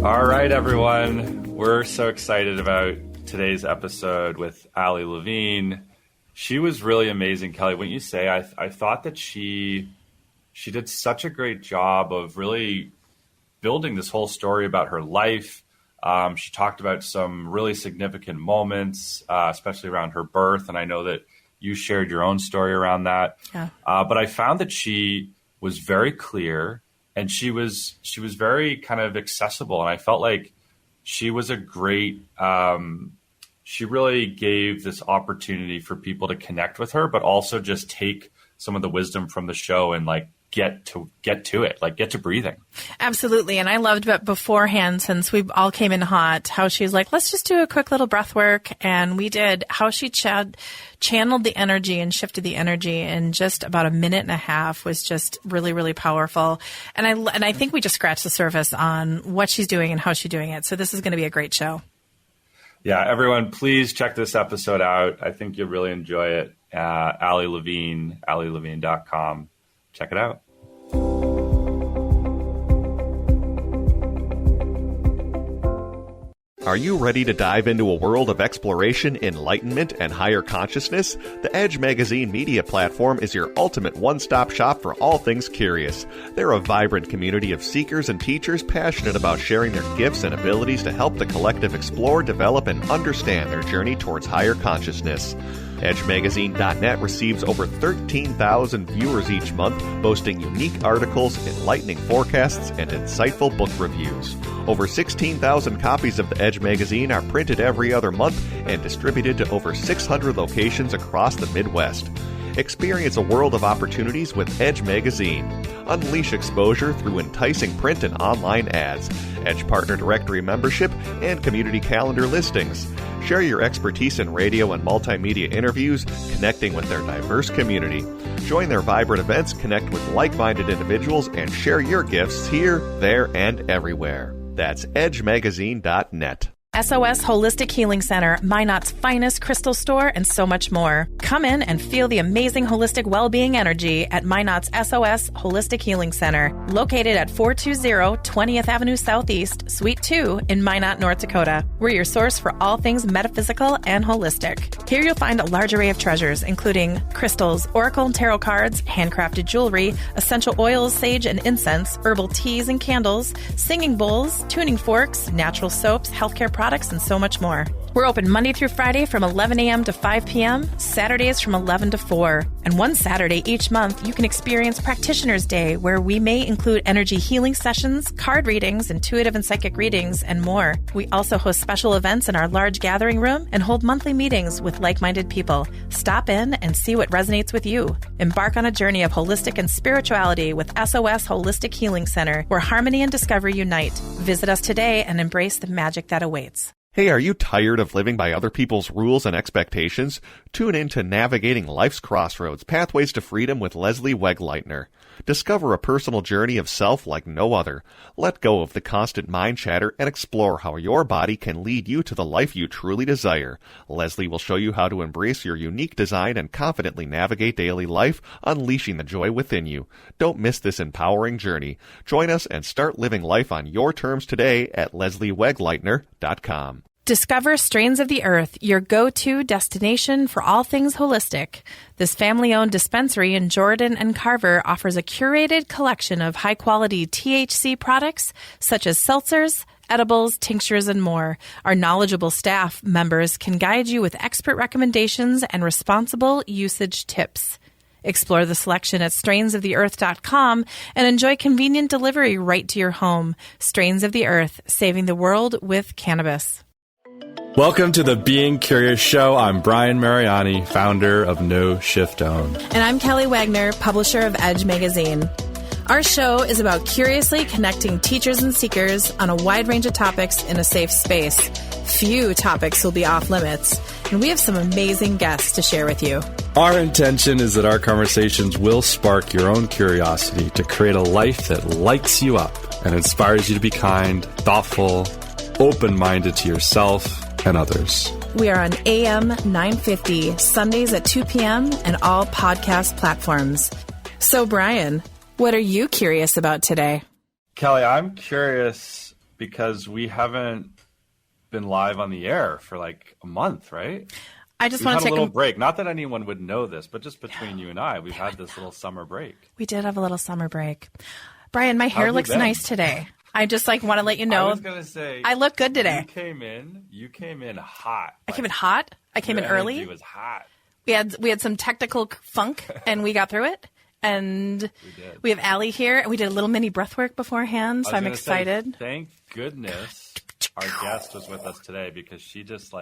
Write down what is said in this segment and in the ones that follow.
All right, everyone. We're so excited about today's episode with Ali Levine. She was really amazing, Kelly. Wouldn't you say? I thought that she did such a great job of really building this whole story about her life. She talked about some really significant moments, especially around her birth. And I know that you shared your own story around that. Yeah. But I found that she was very clear and she was very kind of accessible. And I felt like she was a great, she really gave this opportunity for people to connect with her, but also just take some of the wisdom from the show and like get to it, like get to breathing. Absolutely. And I loved that beforehand, since we all came in hot, how she's like, let's just do a quick little breath work. And we did. How she channeled the energy and shifted the energy in just about a minute and a half was just really, really powerful. And I think we just scratched the surface on what she's doing and how she's doing it. So this is going to be a great show. Yeah, everyone, please check this episode out. I think you'll really enjoy it. Ali Levine, alilevine.com. Check it out. Are you ready to dive into a world of exploration, enlightenment, and higher consciousness? The Edge Magazine media platform is your ultimate one-stop shop for all things curious. They're a vibrant community of seekers and teachers passionate about sharing their gifts and abilities to help the collective explore, develop, and understand their journey towards higher consciousness. EdgeMagazine.net receives over 13,000 viewers each month, boasting unique articles, enlightening forecasts, and insightful book reviews. Over 16,000 copies of the Edge Magazine are printed every other month and distributed to over 600 locations across the Midwest. Experience a world of opportunities with Edge Magazine. Unleash exposure through enticing print and online ads, Edge Partner Directory membership, and community calendar listings. Share your expertise in radio and multimedia interviews, connecting with their diverse community. Join their vibrant events, connect with like-minded individuals, and share your gifts here, there, and everywhere. That's edgemagazine.net. SOS Holistic Healing Center, Minot's finest crystal store, and so much more. Come in and feel the amazing holistic well-being energy at Minot's SOS Holistic Healing Center, located at 420 20th Avenue Southeast, Suite 2 in Minot, North Dakota. We're your source for all things metaphysical and holistic. Here you'll find a large array of treasures, including crystals, oracle and tarot cards, handcrafted jewelry, essential oils, sage and incense, herbal teas and candles, singing bowls, tuning forks, natural soaps, healthcare products, and so much more. We're open Monday through Friday from 11 a.m. to 5 p.m., Saturdays from 11 to 4. And one Saturday each month, you can experience Practitioners Day, where we may include energy healing sessions, card readings, intuitive and psychic readings, and more. We also host special events in our large gathering room and hold monthly meetings with like-minded people. Stop in and see what resonates with you. Embark on a journey of holistic and spirituality with SOS Holistic Healing Center, where harmony and discovery unite. Visit us today and embrace the magic that awaits. Hey, are you tired of living by other people's rules and expectations? Tune in to Navigating Life's Crossroads, Pathways to Freedom with Leslie Wegleitner. Discover a personal journey of self like no other. Let go of the constant mind chatter and explore how your body can lead you to the life you truly desire. Leslie will show you how to embrace your unique design and confidently navigate daily life, unleashing the joy within you. Don't miss this empowering journey. Join us and start living life on your terms today at lesliewegleitner.com. Discover Strains of the Earth, your go-to destination for all things holistic. This family-owned dispensary in Jordan and Carver offers a curated collection of high-quality THC products such as seltzers, edibles, tinctures, and more. Our knowledgeable staff members can guide you with expert recommendations and responsible usage tips. Explore the selection at strainsoftheearth.com and enjoy convenient delivery right to your home. Strains of the Earth, saving the world with cannabis. Welcome to the Being Curious Show. I'm Brian Mariani, founder of No Shift Own. And I'm Kelly Wagner, publisher of Edge Magazine. Our show is about curiously connecting teachers and seekers on a wide range of topics in a safe space. Few topics will be off limits, and we have some amazing guests to share with you. Our intention is that our conversations will spark your own curiosity to create a life that lights you up and inspires you to be kind, thoughtful, open-minded to yourself and others. We are on AM 950, Sundays at 2 p.m. and all podcast platforms. So, Brian, what are you curious about today? Kelly, I'm curious because we haven't been live on the air for like a month, right? I just We've want had to take a little break. Not that anyone would know this, but just between you and I, we've had this little summer break. We did have a little summer break. Brian, my hair How have you looks been? nice today. I just want to let you know. I was going to say, I look good today. You came in hot. I came in hot. I came in early. It was hot. We had some technical funk, and we got through it. And we have Ali here, and we did a little mini breathwork beforehand, so I'm excited. Thank goodness our guest was with us today, because she just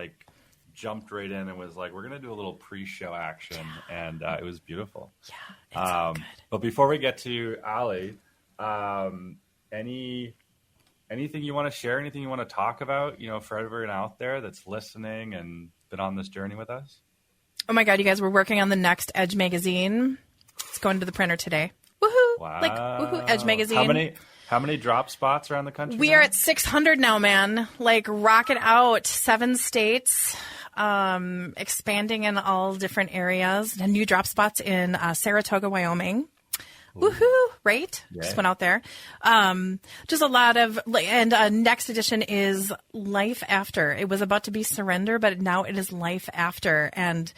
jumped right in and was like, we're going to do a little pre-show action, and it was beautiful. Yeah, it's so good. But before we get to Ali, anything you want to share, anything you want to talk about, for everyone out there that's listening and been on this journey with us? Oh my God, you guys, we're working on the next Edge magazine. It's going to the printer today. Woohoo! Wow. Woohoo, Edge magazine. How many drop spots around the country? We are at 600 now, man. Rock it out. 7 states, expanding in all different areas. And new drop spots in Saratoga, Wyoming. Woohoo! Right? Yeah. Just went out there. Just a lot of, and next edition is Life After. It was about to be Surrender, but now it is Life After. And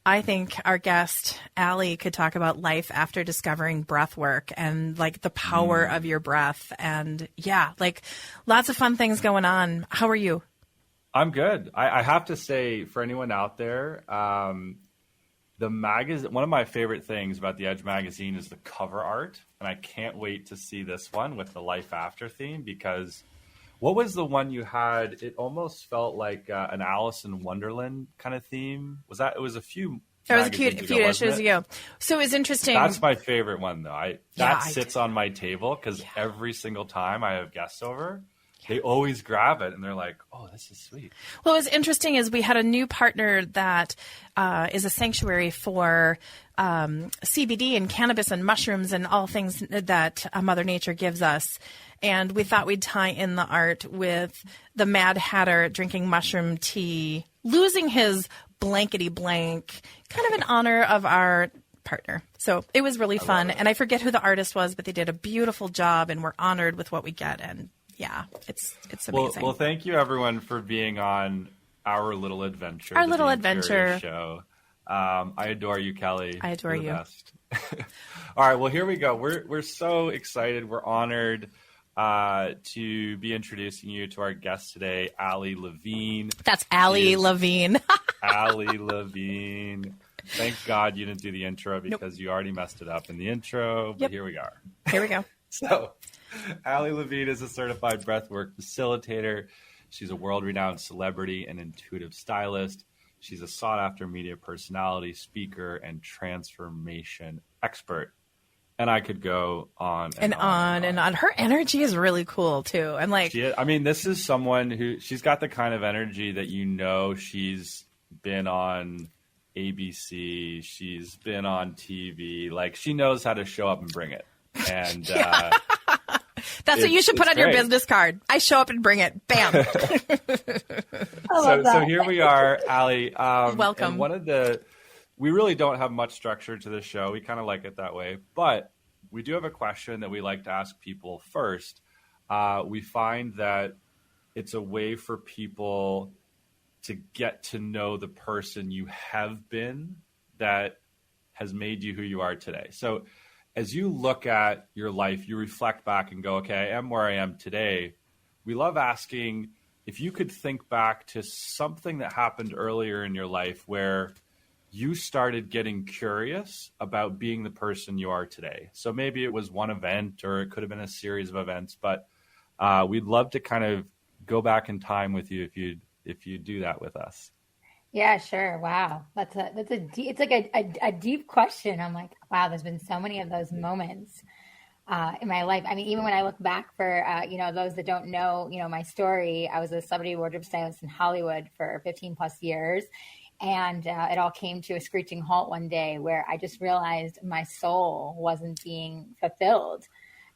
I think our guest, Ali, could talk about life after discovering breath work and the power of your breath. And lots of fun things going on. How are you? I'm good. I have to say, for anyone out there, the magazine, one of my favorite things about the Edge magazine is the cover art. And I can't wait to see this one with the Life After theme, because what was the one you had? It almost felt like an Alice in Wonderland kind of theme. It was a few. It was a few issues ago. So it was interesting. That's my favorite one, though. That sits on my table, because every single time I have guests over, they always grab it and they're like, "Oh, this is sweet." Well, what was interesting is we had a new partner that is a sanctuary for CBD and cannabis and mushrooms and all things that Mother Nature gives us. And we thought we'd tie in the art with the Mad Hatter drinking mushroom tea, losing his blankety blank, kind of in honor of our partner. So it was really fun. And I forget who the artist was, but they did a beautiful job, and we're honored with what we get. And yeah, it's amazing. Well, thank you everyone for being on our little adventure. Our little adventure show. I adore you, Kelly. I adore you. Best. All right. Well, here we go. We're so excited. We're honored to be introducing you to our guest today, Ali Levine. That's Ali Levine. Ali Levine. Thank God you didn't do the intro, because you already messed it up in the intro. But here we are. Here we go. So, Ali Levine is a certified breathwork facilitator. She's a world-renowned celebrity and intuitive stylist. She's a sought-after media personality, speaker, and transformation expert. And I could go on and on and on. Her energy is really cool too. And this is someone who, she's got the kind of energy that she's been on ABC, she's been on TV. She knows how to show up and bring it. And that's what you should put on your business card. I show up and bring it. Bam. So here we are, Ali. Welcome. We really don't have much structure to this show. We kind of like it that way. But we do have a question that we like to ask people first. We find that it's a way for people to get to know the person you have been that has made you who you are today. So as you look at your life, you reflect back and go, okay, I am where I am today. We love asking if you could think back to something that happened earlier in your life where you started getting curious about being the person you are today. So maybe it was one event, or it could have been a series of events, but we'd love to kind of go back in time with you if you do that with us. Yeah, sure. Wow. It's like a deep question. I'm like, wow, there's been so many of those moments in my life. I mean, even when I look back for, those that don't know, my story, I was a celebrity wardrobe stylist in Hollywood for 15 plus years. And it all came to a screeching halt one day where I just realized my soul wasn't being fulfilled.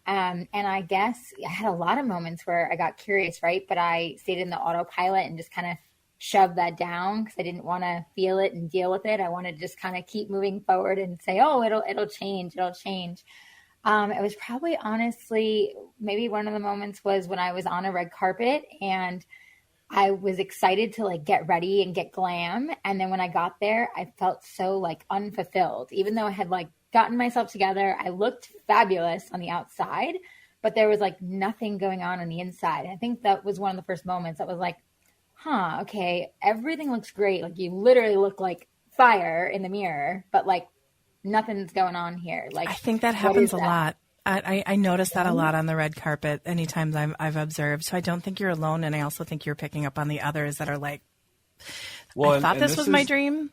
And I guess I had a lot of moments where I got curious, right? But I stayed in the autopilot and just kind of shoved that down because I didn't want to feel it and deal with it. I wanted to just kind of keep moving forward and say, oh, it'll change. It'll change. It was probably honestly, maybe one of the moments was when I was on a red carpet and I was excited to like get ready and get glam. And then when I got there, I felt so like unfulfilled, even though I had like gotten myself together. I looked fabulous on the outside, but there was like nothing going on the inside. I think that was one of the first moments that was like, okay, everything looks great. Like you literally look like fire in the mirror, but like nothing's going on here. Like I think that happens a lot. I notice that a lot on the red carpet anytime I've observed. So I don't think you're alone. And I also think you're picking up on the others that are like, well, I thought this was my dream.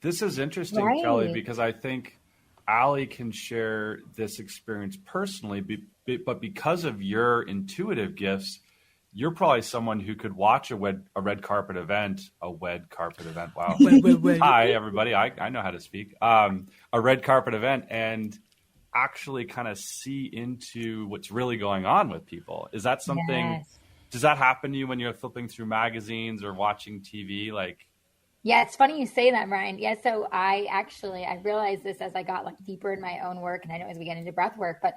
This is interesting, right. Kelly, because I think Ali can share this experience personally, but because of your intuitive gifts, you're probably someone who could watch a red carpet event, Wow. Hi, everybody. I know how to speak. A red carpet event and actually kind of see into what's really going on with people. Is that something, Yes. Does that happen to you when you're flipping through magazines or watching TV? Like, Yeah, it's funny you say that, Brian. Yeah, so I realized this as I got like deeper in my own work, and I know as we get into breath work, but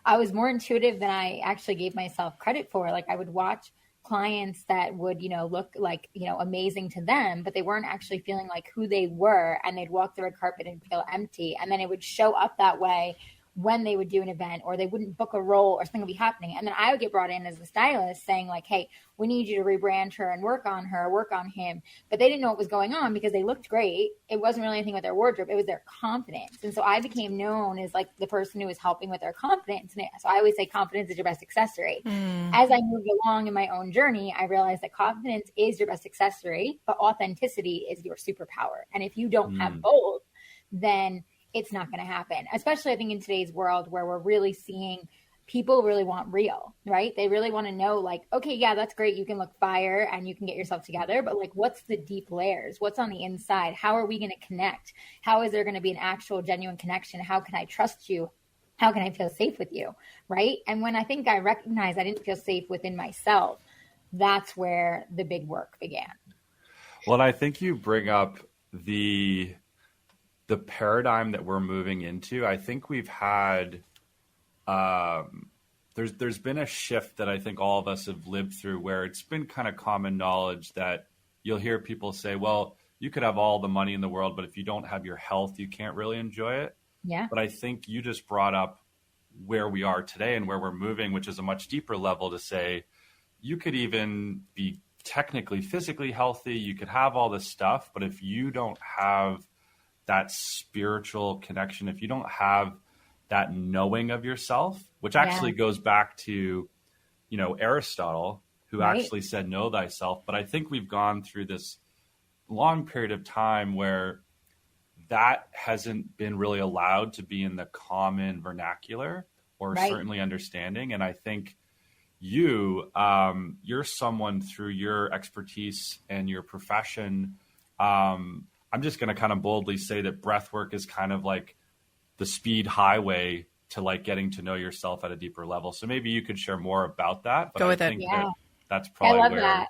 I was more intuitive than I actually gave myself credit for. Like I would watch clients that would, look like, amazing to them, but they weren't actually feeling like who they were, and they'd walk the red carpet and feel empty. And then it would show up that way when they would do an event, or they wouldn't book a role, or something would be happening. And then I would get brought in as the stylist saying like, hey, we need you to rebrand her and work on her, work on him. But they didn't know what was going on because they looked great. It wasn't really anything with their wardrobe. It was their confidence. And so I became known as like the person who was helping with their confidence. And so I always say confidence is your best accessory. As I moved along in my own journey, I realized that confidence is your best accessory, but authenticity is your superpower. And if you don't have both, then it's not going to happen, especially I think in today's world where we're really seeing people really want real, right? They really want to know like, okay, yeah, that's great. You can look fire and you can get yourself together, but like, what's the deep layers? What's on the inside? How are we going to connect? How is there going to be an actual genuine connection? How can I trust you? How can I feel safe with you? Right. And when I think I recognized I didn't feel safe within myself, that's where the big work began. Well, I think you bring up the paradigm that we're moving into. I think we've had, there's been a shift that I think all of us have lived through where it's been kind of common knowledge that you'll hear people say, well, you could have all the money in the world, but if you don't have your health, you can't really enjoy it. Yeah. But I think you just brought up where we are today and where we're moving, which is a much deeper level to say, you could even be technically, physically healthy. You could have all this stuff, but if you don't have that spiritual connection, if you don't have that knowing of yourself, which actually goes back to, Aristotle, who actually said, know thyself. But I think we've gone through this long period of time where that hasn't been really allowed to be in the common vernacular or certainly understanding. And I think you're someone through your expertise and your profession, I'm just going to kind of boldly say that breathwork is kind of like the speed highway to like getting to know yourself at a deeper level. So maybe you could share more about that. But Go with I it. think that's probably I love where. that.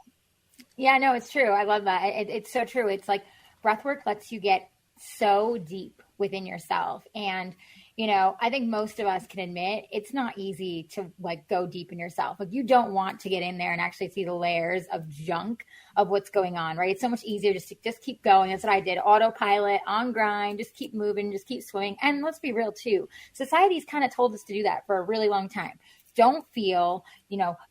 Yeah, no, it's true. I love that. It's so true. It's like breathwork lets you get so deep within yourself. And, I think most of us can admit it's not easy to like go deep in yourself. Like you don't want to get in there and actually see the layers of junk of what's going on, right? It's so much easier just to keep going. That's what I did. Autopilot, on grind, just keep moving, just keep swimming. And let's be real too. Society's kind of told us to do that for a really long time. Don't feel,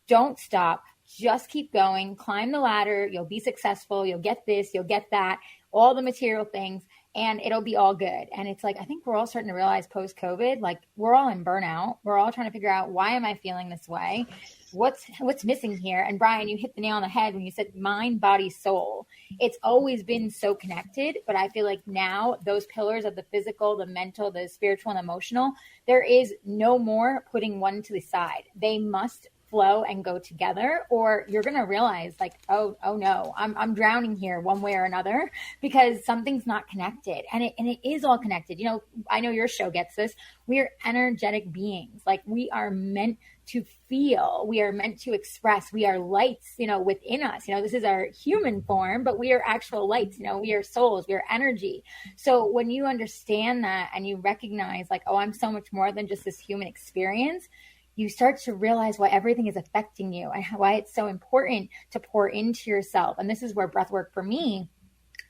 don't stop. Just keep going, climb the ladder. You'll be successful. You'll get this, you'll get that, all the material things, and it'll be all good. And it's like, I think we're all starting to realize post-COVID, like we're all in burnout. We're all trying to figure out, why am I feeling this way? What's missing here? And Brian, you hit the nail on the head when you said mind, body, soul. It's always been so connected, but I feel like now those pillars of the physical, the mental, the spiritual, and emotional, there is no more putting one to the side. They must flow and go together, or you're going to realize like, oh no, I'm drowning here one way or another because something's not connected. And it is all connected. You know, I know your show gets this. We are energetic beings. Like we are meant to feel, we are meant to express, we are lights, you know, within us. You know, this is our human form, but we are actual lights, you know, we are souls, we are energy. So when you understand that and you recognize like, oh, I'm so much more than just this human experience, you start to realize why everything is affecting you and why it's so important to pour into yourself. And this is where breathwork for me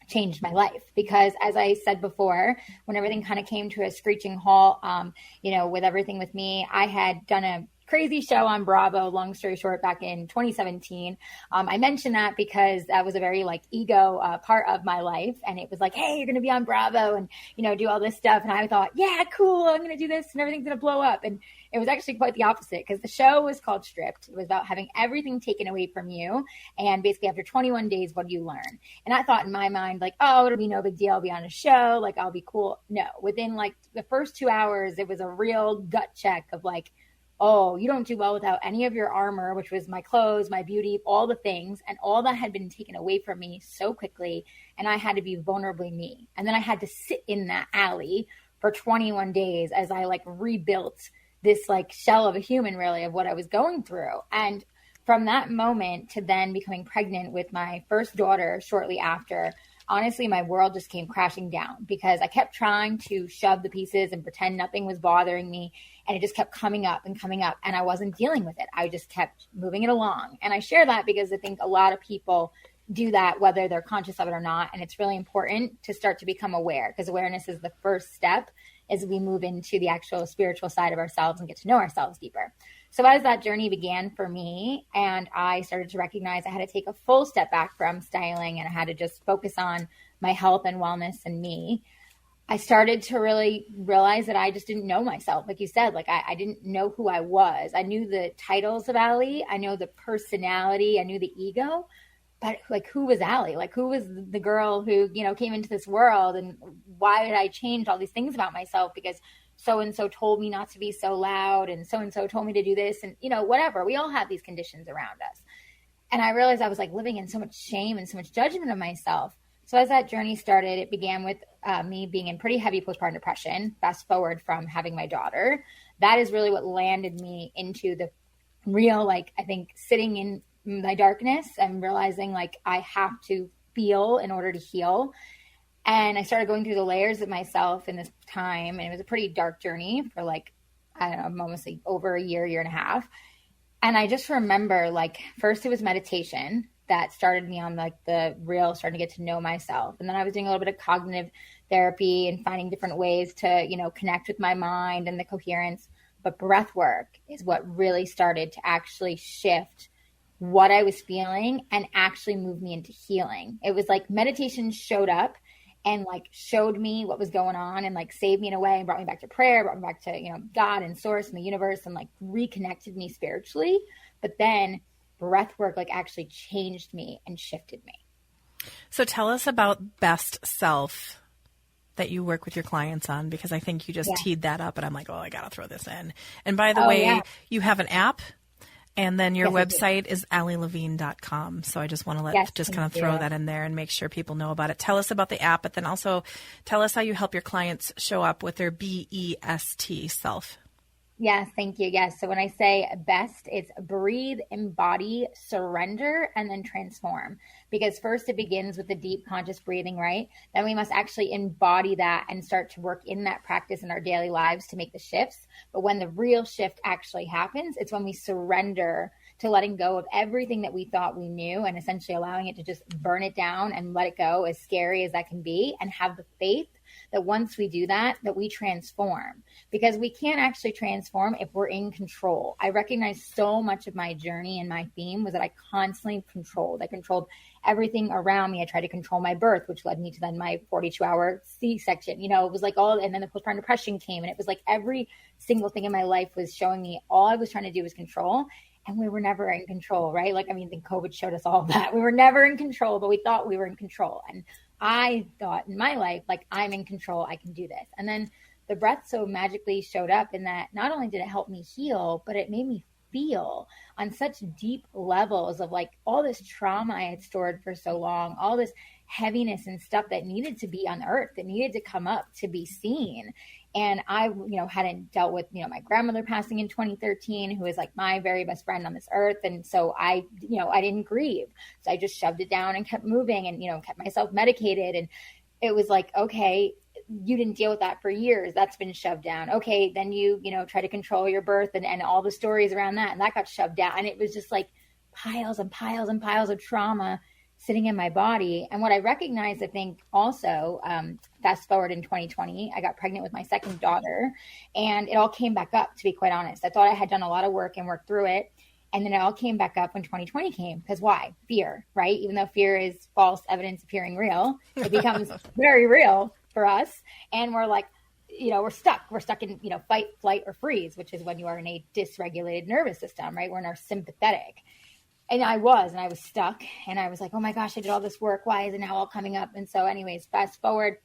changed my life, because as I said before, when everything kind of came to a screeching halt, you know, with everything with me, I had done a crazy show on Bravo, long story short, back in 2017. I mentioned that because that was a very like ego part of my life. And it was like, hey, you're going to be on Bravo and, you know, do all this stuff. And I thought, yeah, cool. I'm going to do this and everything's going to blow up. And it was actually quite the opposite, because the show was called Stripped. It was about having everything taken away from you. And basically after 21 days, what do you learn? And I thought in my mind, like, oh, it'll be no big deal. I'll be on a show. Like, I'll be cool. No, within like the first 2 hours, it was a real gut check of like, oh, you don't do well without any of your armor, which was my clothes, my beauty, all the things. And all that had been taken away from me so quickly. And I had to be vulnerably me. And then I had to sit in that alley for 21 days as I like rebuilt this like shell of a human, really, of what I was going through. And from that moment to then becoming pregnant with my first daughter shortly after, honestly, my world just came crashing down, because I kept trying to shove the pieces and pretend nothing was bothering me. And it just kept coming up. And I wasn't dealing with it. I just kept moving it along. And I share that because I think a lot of people do that, whether they're conscious of it or not. And it's really important to start to become aware, because awareness is the first step as we move into the actual spiritual side of ourselves and get to know ourselves deeper. So as that journey began for me, and I started to recognize I had to take a full step back from styling and I had to just focus on my health and wellness and me, I started to really realize that I just didn't know myself. Like you said, like I didn't know who I was. I knew the titles of Ali. I know the personality. I knew the ego. But like, who was Ali? Like, who was the girl who, you know, came into this world, and why did I change all these things about myself? Because so-and-so told me not to be so loud, and so-and-so told me to do this, and, you know, whatever. We all have these conditions around us. And I realized I was like living in so much shame and so much judgment of myself. So as that journey started, it began with me being in pretty heavy postpartum depression. Fast forward from having my daughter. That is really what landed me into the real, like, I think, sitting in my darkness and realizing like I have to feel in order to heal. And I started going through the layers of myself in this time. And it was a pretty dark journey for like, I don't know, almost like over a year and a half. And I just remember like, first it was meditation that started me on like the real starting to get to know myself. And then I was doing a little bit of cognitive therapy and finding different ways to, you know, connect with my mind and the coherence. But breath work is what really started to actually shift what I was feeling and actually moved me into healing. It was like meditation showed up and like showed me what was going on and like saved me in a way and brought me back to prayer, brought me back to, you know, God and source and the universe, and like reconnected me spiritually. But then breath work like actually changed me and shifted me. So tell us about Best Self that you work with your clients on, because I think you just teed that up and I'm like, oh, I got to throw this in. And by the way, you have an app. And then your website is alilevine.com. So I just want to just kind of throw that in there and make sure people know about it. Tell us about the app, but then also tell us how you help your clients show up with their BEST self. Yes, thank you. Yes. So when I say best, it's breathe, embody, surrender, and then transform. Because first it begins with the deep conscious breathing, right? Then we must actually embody that and start to work in that practice in our daily lives to make the shifts. But when the real shift actually happens, it's when we surrender to letting go of everything that we thought we knew and essentially allowing it to just burn it down and let it go, as scary as that can be, and have the faith that once we do that, that we transform. Because we can't actually transform if we're in control. I recognize so much of my journey and my theme was that I constantly controlled. I controlled everything around me. I tried to control my birth, which led me to then my 42-hour C-section. You know, it was like all, and then the postpartum depression came, and it was like every single thing in my life was showing me all I was trying to do was control. And we were never in control, right? Like, I mean, I think COVID showed us all that. We were never in control, but we thought we were in control. And I thought in my life, like, I'm in control, I can do this. And then the breath so magically showed up in that not only did it help me heal, but it made me feel on such deep levels of like all this trauma I had stored for so long, all this heaviness and stuff that needed to be unearthed, that needed to come up to be seen. And I, hadn't dealt with, my grandmother passing in 2013, who is like my very best friend on this earth. And so I didn't grieve. So I just shoved it down and kept moving and, kept myself medicated. And it was like, okay, you didn't deal with that for years. That's been shoved down. Okay. Then you try to control your birth and all the stories around that. And that got shoved down. And it was just like piles and piles and piles of trauma sitting in my body. And what I recognized, I think also, fast forward in 2020, I got pregnant with my second daughter and it all came back up, to be quite honest. I thought I had done a lot of work and worked through it. And then it all came back up when 2020 came. Because why? Fear, right? Even though fear is false evidence appearing real, it becomes very real for us. And we're like, we're stuck. We're stuck in, fight, flight, or freeze, which is when you are in a dysregulated nervous system, right? We're in our sympathetic. And I was stuck and I was like, oh my gosh, I did all this work. Why is it now all coming up? And so anyways, fast forward,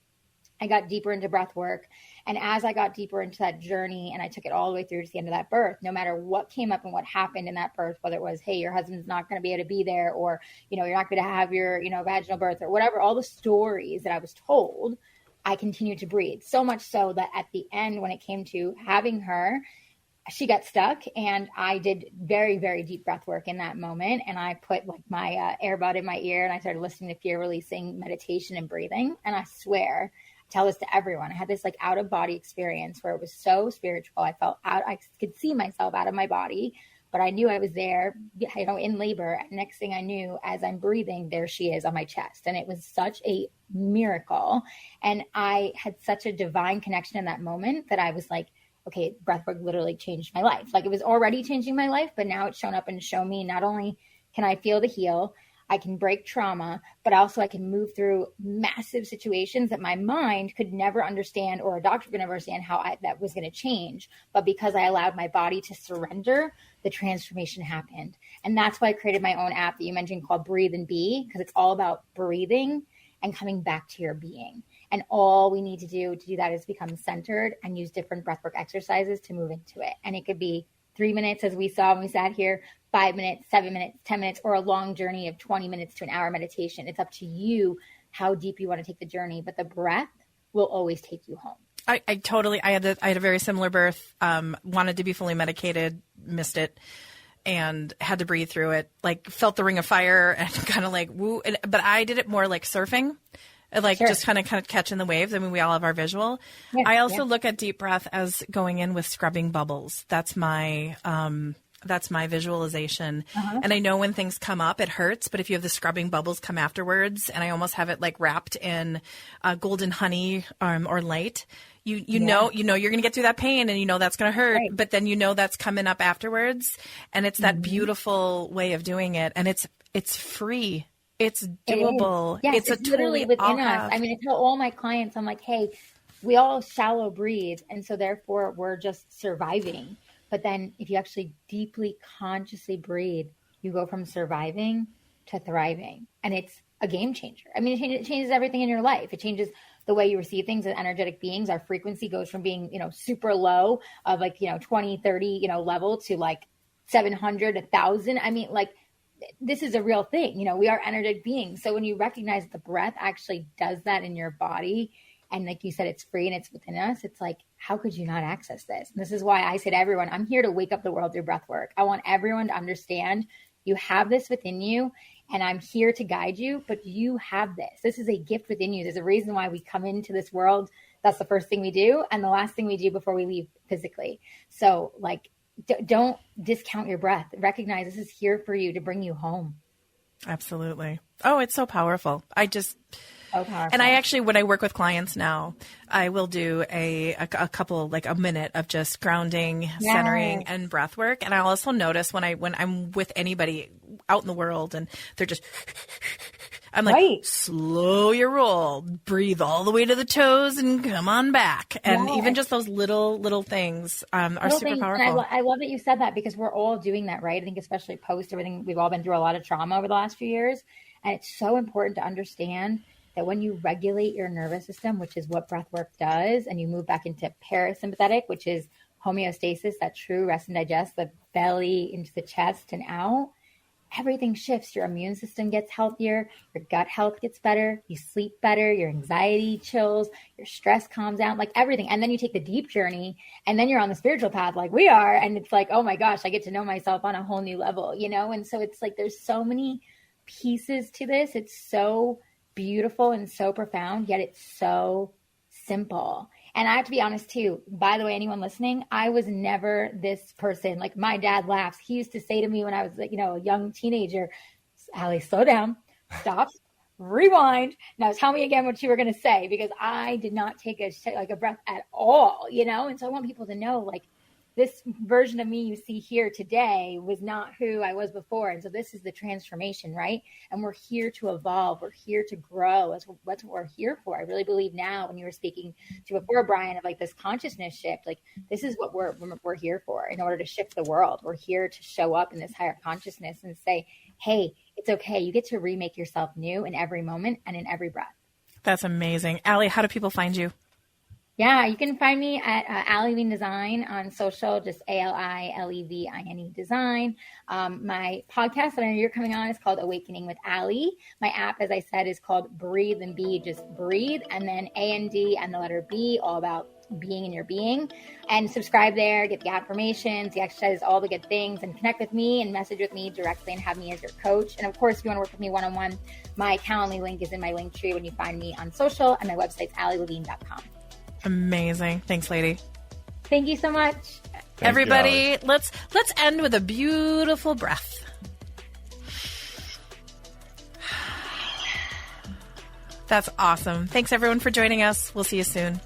I got deeper into breath work. And as I got deeper into that journey and I took it all the way through to the end of that birth, no matter what came up and what happened in that birth, whether it was, hey, your husband's not going to be able to be there, or, you're not going to have your, vaginal birth or whatever, all the stories that I was told, I continued to breathe. So much so that at the end, when it came to having her, she got stuck and I did very, very deep breath work in that moment. And I put like my earbud in my ear and I started listening to fear releasing meditation and breathing. And I swear, I tell this to everyone, I had this like out of body experience where it was so spiritual. I felt out, I could see myself out of my body, but I knew I was there, in labor. And next thing I knew, as I'm breathing, there she is on my chest. And it was such a miracle. And I had such a divine connection in that moment that I was like, okay, breathwork literally changed my life. Like it was already changing my life, but now it's shown up and shown me not only can I feel the heal, I can break trauma, but also I can move through massive situations that my mind could never understand or a doctor could never understand how that was going to change. But because I allowed my body to surrender, the transformation happened. And that's why I created my own app that you mentioned called Breathe and Be, because it's all about breathing and coming back to your being. And all we need to do that is become centered and use different breathwork exercises to move into it. And it could be 3 minutes, as we saw when we sat here, 5 minutes, 7 minutes, 10 minutes, or a long journey of 20 minutes to an hour meditation. It's up to you how deep you want to take the journey, but the breath will always take you home. I had a very similar birth, wanted to be fully medicated, missed it, and had to breathe through it, like felt the ring of fire and kind of like, woo. But I did it more like surfing. Like sure. Just kind of catching the waves. I mean, we all have our visual. Yeah, I also look at deep breath as going in with scrubbing bubbles. That's my visualization. Uh-huh. And I know when things come up, it hurts. But if you have the scrubbing bubbles come afterwards, and I almost have it like wrapped in golden honey or light, you know you're going to get through that pain, and that's going to hurt. Right. But then that's coming up afterwards, and it's that beautiful way of doing it, and it's free. It's doable. Yes, it's literally within us. I mean, I tell all my clients, I'm like, hey, we all shallow breathe. And so therefore we're just surviving. But then if you actually deeply, consciously breathe, you go from surviving to thriving. And it's a game changer. I mean, it changes everything in your life. It changes the way you receive things as energetic beings. Our frequency goes from being, super low of like, 20, 30, level to like 700, 1,000. I mean, like, this is a real thing. We are energetic beings. So when you recognize that the breath actually does that in your body, and like you said, it's free and it's within us, it's like, how could you not access this? And this is why I say to everyone, I'm here to wake up the world through breath work. I want everyone to understand you have this within you, and I'm here to guide you, but you have this. This is a gift within you. There's a reason why we come into this world. That's the first thing we do, and the last thing we do before we leave physically. So like, don't discount your breath. Recognize this is here for you to bring you home. Absolutely. Oh, it's so powerful. So powerful. And I actually, when I work with clients now, I will do a couple, like a minute of just grounding, centering, and breath work. And I also notice when I'm with anybody out in the world and they're just, I'm like, slow your roll, breathe all the way to the toes and come on back. And even just those little things are super powerful. And I love that you said that, because we're all doing that, right? I think especially post everything, we've all been through a lot of trauma over the last few years. And it's so important to understand that when you regulate your nervous system, which is what breath work does, and you move back into parasympathetic, which is homeostasis, that true rest and digest, the belly into the chest and out, everything shifts. Your immune system gets healthier, your gut health gets better, you sleep better, your anxiety chills, your stress calms down, like everything. And then you take the deep journey and then you're on the spiritual path like we are. And it's like, oh my gosh, I get to know myself on a whole new level, you know? And so it's like, there's so many pieces to this. It's so beautiful and so profound, yet it's so simple. And I have to be honest too, by the way, anyone listening, I was never this person. Like my dad laughs. He used to say to me when I was, you know, a young teenager, Ali, slow down, stop, rewind. Now tell me again what you were going to say, because I did not take a breath at all, you know? And so I want people to know, like, this version of me you see here today was not who I was before. And so this is the transformation, right? And we're here to evolve. We're here to grow. That's what we're here for. I really believe now, when you were speaking to before, Brian, of like this consciousness shift, like this is what we're here for in order to shift the world. We're here to show up in this higher consciousness and say, hey, it's okay. You get to remake yourself new in every moment and in every breath. That's amazing. Ali, how do people find you? Yeah, you can find me at Ali Levine Design on social, just ALILEVINE Design. My podcast that I know you're coming on is called Awakening with Ali. My app, as I said, is called Breathe and Be, just breathe, and then AND and the letter B, all about being in your being. And subscribe there, get the affirmations, the exercises, all the good things, and connect with me and message with me directly and have me as your coach. And of course, if you want to work with me one-on-one, my Calendly link is in my link tree when you find me on social, and my website's alilevine.com. Amazing. Thanks, lady. Thank you so much. Everybody, let's end with a beautiful breath. That's awesome. Thanks everyone for joining us. We'll see you soon.